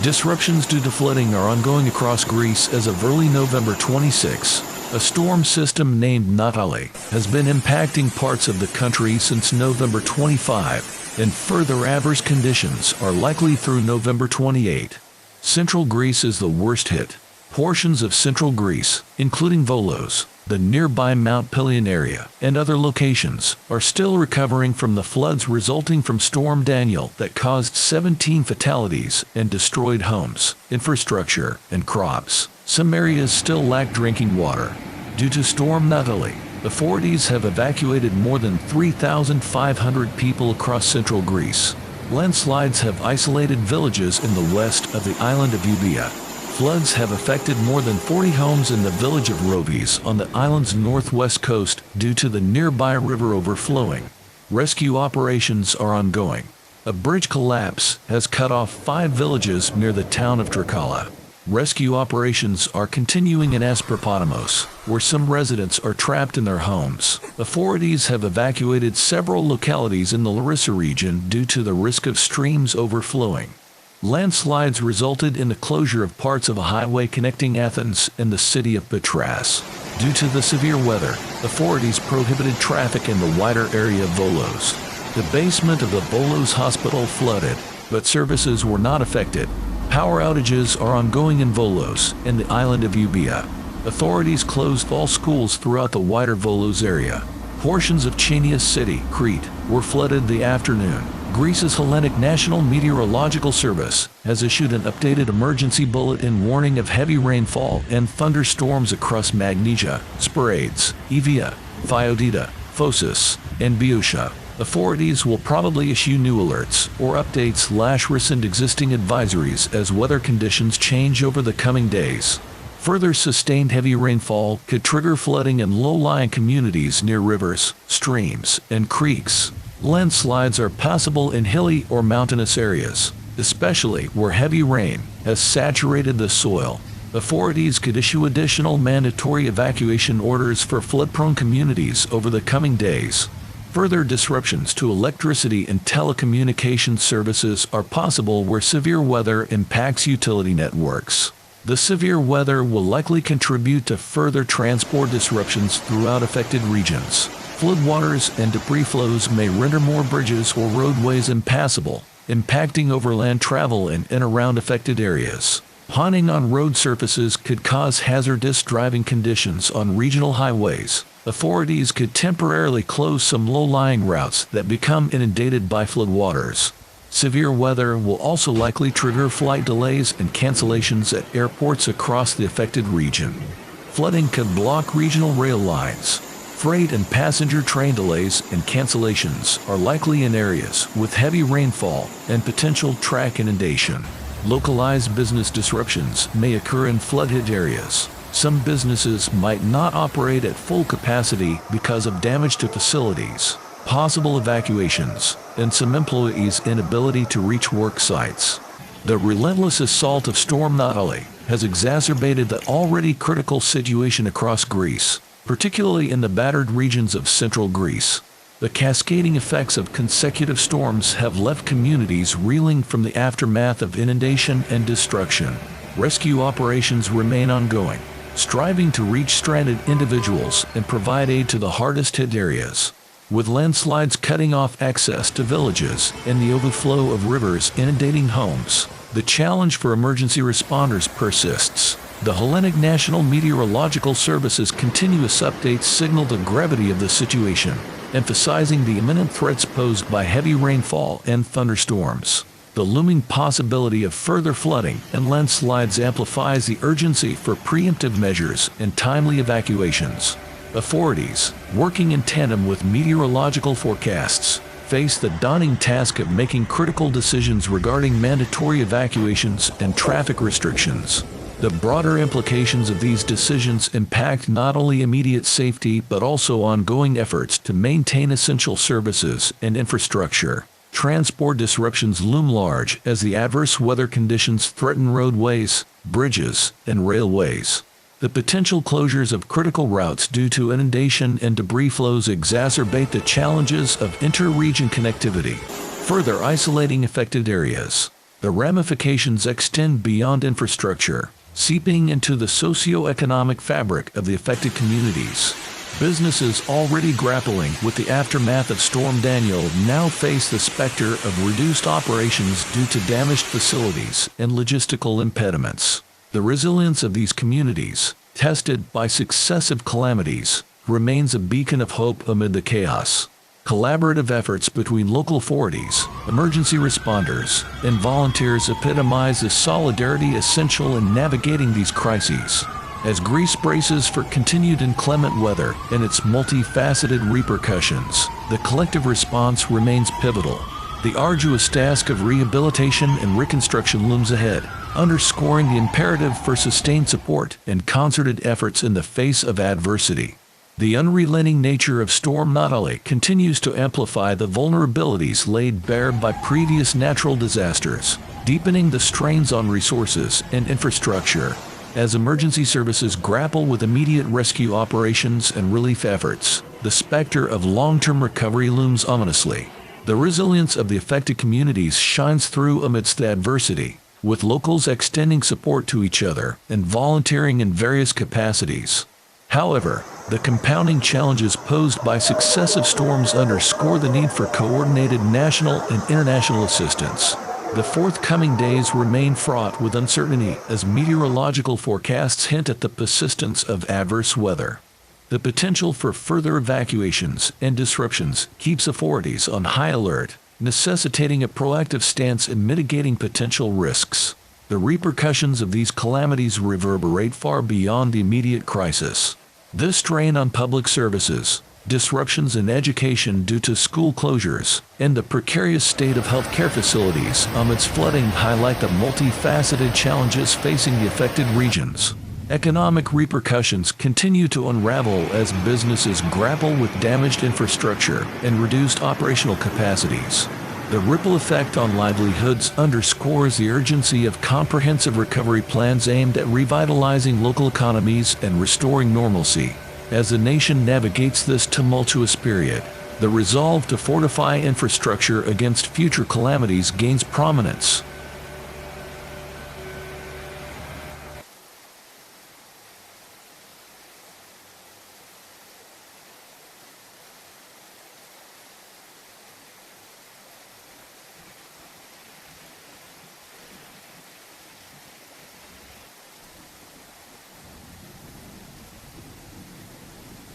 Disruptions due to flooding are ongoing across Greece as of early November 26. A storm system named Natali has been impacting parts of the country since November 25, and further adverse conditions are likely through November 28. Central Greece is the worst hit. Portions of central Greece, including Volos, the nearby Mount Pelion area, and other locations, are still recovering from the floods resulting from Storm Daniel that caused 17 fatalities and destroyed homes, infrastructure, and crops. Some areas still lack drinking water. Due to Storm Natali, authorities have evacuated more than 3,500 people across central Greece. Landslides have isolated villages in the west of the island of Euboea. Floods have affected more than 40 homes in the village of Rovis on the island's northwest coast due to the nearby river overflowing. Rescue operations are ongoing. A bridge collapse has cut off 5 villages near the town of Trikala. Rescue operations are continuing in Asproponamos, where some residents are trapped in their homes. Authorities have evacuated several localities in the Larissa region due to the risk of streams overflowing. Landslides resulted in the closure of parts of a highway connecting Athens and the city of Patras. Due to the severe weather, authorities prohibited traffic in the wider area of Volos. The basement of the Volos hospital flooded, but services were not affected. Power outages are ongoing in Volos and the island of Euboea. Authorities closed all schools throughout the wider Volos area. Portions of Chania City, Crete, were flooded the afternoon. Greece's Hellenic National Meteorological Service has issued an updated emergency bulletin warning of heavy rainfall and thunderstorms across Magnesia, Sporades, Evia, Phiotida, Phocis, and Boeotia. Authorities will probably issue new alerts or updates / rescind existing advisories as weather conditions change over the coming days. Further sustained heavy rainfall could trigger flooding in low-lying communities near rivers, streams, and creeks. Landslides are possible in hilly or mountainous areas, especially where heavy rain has saturated the soil. Authorities could issue additional mandatory evacuation orders for flood-prone communities over the coming days. Further disruptions to electricity and telecommunication services are possible where severe weather impacts utility networks. The severe weather will likely contribute to further transport disruptions throughout affected regions. Floodwaters and debris flows may render more bridges or roadways impassable, impacting overland travel in and around affected areas. Pawning on road surfaces could cause hazardous driving conditions on regional highways. Authorities could temporarily close some low-lying routes that become inundated by floodwaters. Severe weather will also likely trigger flight delays and cancellations at airports across the affected region. Flooding could block regional rail lines. Freight and passenger train delays and cancellations are likely in areas with heavy rainfall and potential track inundation. Localized business disruptions may occur in flood-hit areas. Some businesses might not operate at full capacity because of damage to facilities, possible evacuations, and some employees' inability to reach work sites. The relentless assault of Storm Natali has exacerbated the already critical situation across Greece, particularly in the battered regions of central Greece. The cascading effects of consecutive storms have left communities reeling from the aftermath of inundation and destruction. Rescue operations remain ongoing, striving to reach stranded individuals and provide aid to the hardest-hit areas. With landslides cutting off access to villages and the overflow of rivers inundating homes, the challenge for emergency responders persists. The Hellenic National Meteorological Service's continuous updates signal the gravity of the situation, emphasizing the imminent threats posed by heavy rainfall and thunderstorms. The looming possibility of further flooding and landslides amplifies the urgency for preemptive measures and timely evacuations. Authorities, working in tandem with meteorological forecasts, face the daunting task of making critical decisions regarding mandatory evacuations and traffic restrictions. The broader implications of these decisions impact not only immediate safety but also ongoing efforts to maintain essential services and infrastructure. Transport disruptions loom large as the adverse weather conditions threaten roadways, bridges, and railways. The potential closures of critical routes due to inundation and debris flows exacerbate the challenges of inter-region connectivity, further isolating affected areas. The ramifications extend beyond infrastructure, seeping into the socio-economic fabric of the affected communities. Businesses already grappling with the aftermath of Storm Daniel now face the specter of reduced operations due to damaged facilities and logistical impediments. The resilience of these communities, tested by successive calamities, remains a beacon of hope amid the chaos. Collaborative efforts between local authorities, emergency responders, and volunteers epitomize the solidarity essential in navigating these crises. As Greece braces for continued inclement weather and its multifaceted repercussions, the collective response remains pivotal. The arduous task of rehabilitation and reconstruction looms ahead, underscoring the imperative for sustained support and concerted efforts in the face of adversity. The unrelenting nature of Storm Natale continues to amplify the vulnerabilities laid bare by previous natural disasters, deepening the strains on resources and infrastructure. As emergency services grapple with immediate rescue operations and relief efforts, the specter of long-term recovery looms ominously. The resilience of the affected communities shines through amidst the adversity, with locals extending support to each other and volunteering in various capacities. However, the compounding challenges posed by successive storms underscore the need for coordinated national and international assistance. The forthcoming days remain fraught with uncertainty as meteorological forecasts hint at the persistence of adverse weather. The potential for further evacuations and disruptions keeps authorities on high alert, necessitating a proactive stance in mitigating potential risks. The repercussions of these calamities reverberate far beyond the immediate crisis. This strain on public services, disruptions in education due to school closures, and the precarious state of healthcare facilities amidst flooding highlight the multifaceted challenges facing the affected regions. Economic repercussions continue to unravel as businesses grapple with damaged infrastructure and reduced operational capacities. The ripple effect on livelihoods underscores the urgency of comprehensive recovery plans aimed at revitalizing local economies and restoring normalcy. As the nation navigates this tumultuous period, the resolve to fortify infrastructure against future calamities gains prominence.